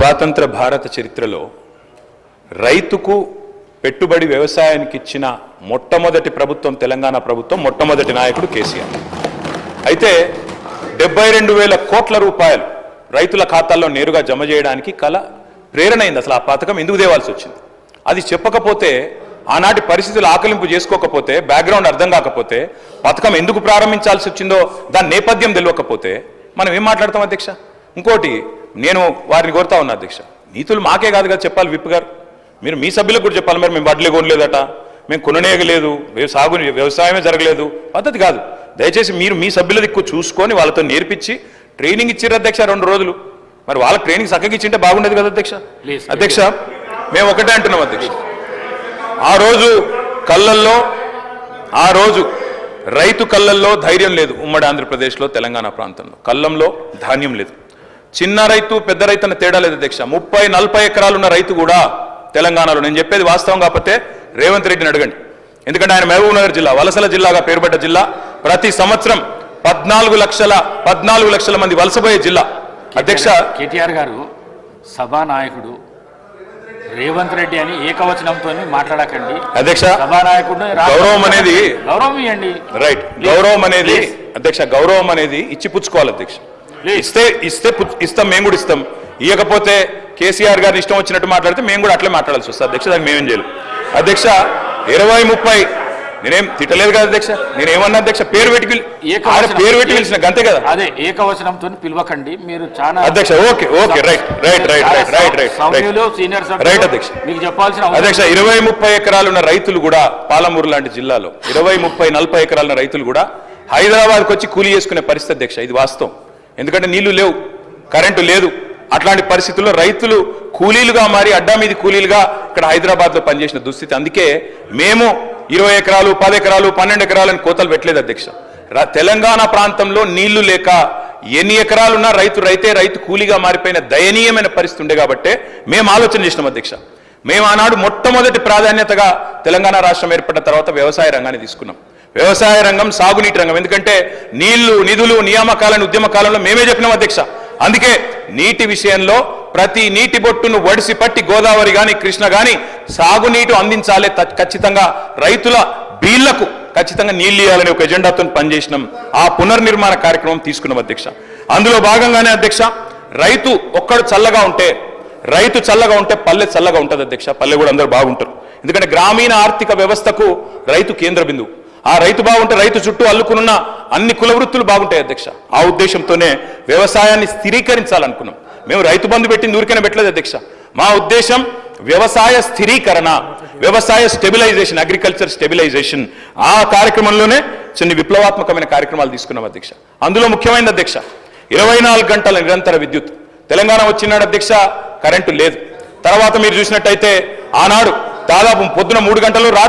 స్వాతంత్ర భారత చరిత్రలో రైతుకు పెట్టుబడి వ్యవసాయానికి ఇచ్చిన మొట్టమొదటి ప్రభుత్వం తెలంగాణ ప్రభుత్వం, మొట్టమొదటి నాయకుడు కేసీఆర్. అయితే 72,000 కోట్ల రూపాయలు రైతుల ఖాతాల్లో నేరుగా జమ చేయడానికి ప్రేరణ అయింది. అసలు ఆ పథకం ఎందుకు తేవాల్సి వచ్చింది అది చెప్పకపోతే, ఆనాటి పరిస్థితులు ఆకలింపు చేసుకోకపోతే, బ్యాక్గ్రౌండ్ అర్థం కాకపోతే, పథకం ఎందుకు ప్రారంభించాల్సి వచ్చిందో దాని నేపథ్యం తెలియకపోతే మనం ఏం మాట్లాడతాం అధ్యక్ష? ఇంకోటి నేను వారిని కోరుతా ఉన్నా అధ్యక్ష, నీతులు మాకే కాదు కదా చెప్పాలి. విప్ గారు మీరు మీ సభ్యులకు కూడా చెప్పాలి. మరి మేము వడ్లే కొనలేదట, మేము కొననేయలేదు, వ్యవసాయమే జరగలేదు, పద్ధతి కాదు. దయచేసి మీరు మీ సభ్యుల దిక్కు చూసుకొని వాళ్ళతో నేర్పించి ట్రైనింగ్ ఇచ్చిర్రు అధ్యక్ష 2 రోజులు. మరి వాళ్ళకి ట్రైనింగ్ చక్కగా ఇచ్చింటే బాగుండేది కదా అధ్యక్ష. అధ్యక్ష మేము ఒకటే అంటున్నాం అధ్యక్ష, ఆ రోజు రైతు కళ్ళల్లో ధైర్యం లేదు. ఉమ్మడి ఆంధ్రప్రదేశ్లో తెలంగాణ ప్రాంతంలో కళ్ళంలో ధాన్యం లేదు. చిన్న రైతు పెద్ద రైతు అన్న తేడా లేదు అధ్యక్ష. 30-40 ఎకరాలు ఉన్న రైతు కూడా తెలంగాణలో, నేను చెప్పేది వాస్తవం కాకపోతే రేవంత్ రెడ్డిని అడగండి. ఎందుకంటే ఆయన మహబూబ్ నగర్ జిల్లా వలసల జిల్లాగా పేరుపడ్డ జిల్లా. ప్రతి సంవత్సరం 14 లక్షల మంది వలసపోయే జిల్లా. అధ్యక్ష కేటీఆర్ గారు సభానాయకుడు రేవంత్ రెడ్డి అని ఏకవచనంతో మాట్లాడకండి అధ్యక్ష. సభానాయకుడు గౌరవం అనేది గౌరవం ఇవ్వండి. రైట్, గౌరవం అనేది అధ్యక్ష, గౌరవం అనేది ఇచ్చిపుచ్చుకోవాలి అధ్యక్ష. ఇస్తాం, మేము కూడా ఇస్తాం. ఇవ్వకపోతే కేసీఆర్ గారిని ఇష్టం వచ్చినట్టు మాట్లాడితే మేము కూడా అట్లే మాట్లాడాల్సి వస్తుంది అధ్యక్ష. దానికి మేమేం చేయాలి అధ్యక్ష? 20-30 నేనేం తిట్టలేదు కదా అధ్యక్ష. నేనేమన్నా అధ్యక్ష, పేరు పెట్టి పిలిచిన అంతే కదా. అదే ఏకవచనంతో పిలవకండి మీరు చాలా అధ్యక్ష. ఓకే రైట్ అధ్యక్ష. మీకు చెప్పాల్సిన అధ్యక్ష 20-30 ఎకరాలున్న రైతులు కూడా పాలమూరు లాంటి జిల్లాలో 20-30-40 ఎకరాలున్న రైతులు కూడా హైదరాబాద్కి వచ్చి కూలీ చేసుకునే పరిస్థితి అధ్యక్ష. ఇది వాస్తవం. ఎందుకంటే నీళ్లు లేవు, కరెంటు లేదు. అట్లాంటి పరిస్థితుల్లో రైతులు కూలీలుగా మారి అడ్డా మీది కూలీలుగా ఇక్కడ హైదరాబాద్లో పనిచేసిన దుస్థితి. అందుకే మేము 20 ఎకరాలు 10 ఎకరాలు 12 ఎకరాలని కోతలు పెట్టలేదు అధ్యక్ష. తెలంగాణ ప్రాంతంలో నీళ్లు లేక ఎన్ని ఎకరాలున్నా రైతు కూలీగా మారిపోయిన దయనీయమైన పరిస్థితి ఉండే కాబట్టే మేము ఆలోచన చేసినాం అధ్యక్ష. మేము ఆనాడు మొట్టమొదటి ప్రాధాన్యతగా తెలంగాణ రాష్ట్రం ఏర్పడిన తర్వాత వ్యవసాయ రంగాన్ని తీసుకున్నాం. వ్యవసాయ రంగం, సాగునీటి రంగం. ఎందుకంటే నీళ్లు, నిధులు, నియామకాలను ఉద్యమ కాలంలో మేమే చెప్పినాం అధ్యక్ష. అందుకే నీటి విషయంలో ప్రతి నీటి బొట్టును ఒడిసి పట్టి గోదావరి కానీ కృష్ణ కానీ సాగునీటి అందించాలి, ఖచ్చితంగా రైతుల బీళ్లకు ఖచ్చితంగా నీళ్లు ఇవ్వాలని ఒక ఎజెండాతో పనిచేసినాం. ఆ పునర్నిర్మాణ కార్యక్రమం తీసుకున్నాం అధ్యక్ష. అందులో భాగంగానే అధ్యక్ష, రైతు చల్లగా ఉంటే పల్లె చల్లగా ఉంటుంది అధ్యక్ష. పల్లె కూడా అందరూ బాగుంటారు. ఎందుకంటే గ్రామీణ ఆర్థిక వ్యవస్థకు రైతు కేంద్ర బిందువు. ఆ రైతు బాగుంటే రైతు చుట్టూ అల్లుకున్న అన్ని కుల వృత్తులు బాగుంటాయి అధ్యక్ష. ఆ ఉద్దేశంతోనే వ్యవసాయాన్ని స్థిరీకరించాలనుకున్నాం. మేము రైతు బంధు పెట్టింది ఊరికైనా పెట్టలేదు అధ్యక్ష. మా ఉద్దేశం వ్యవసాయ స్థిరీకరణ, వ్యవసాయ స్టెబిలైజేషన్, అగ్రికల్చర్ స్టెబిలైజేషన్. ఆ కార్యక్రమంలోనే కొన్ని విప్లవాత్మకమైన కార్యక్రమాలు తీసుకున్నాం అధ్యక్ష. అందులో ముఖ్యమైనది అధ్యక్ష 24 గంటల నిరంతర విద్యుత్. తెలంగాణ వచ్చినాడు అధ్యక్ష, కరెంటు లేదు. తర్వాత మీరు చూసినట్టయితే ఆనాడు దాదాపు పొద్దున 3 గంటలు, రాత్రి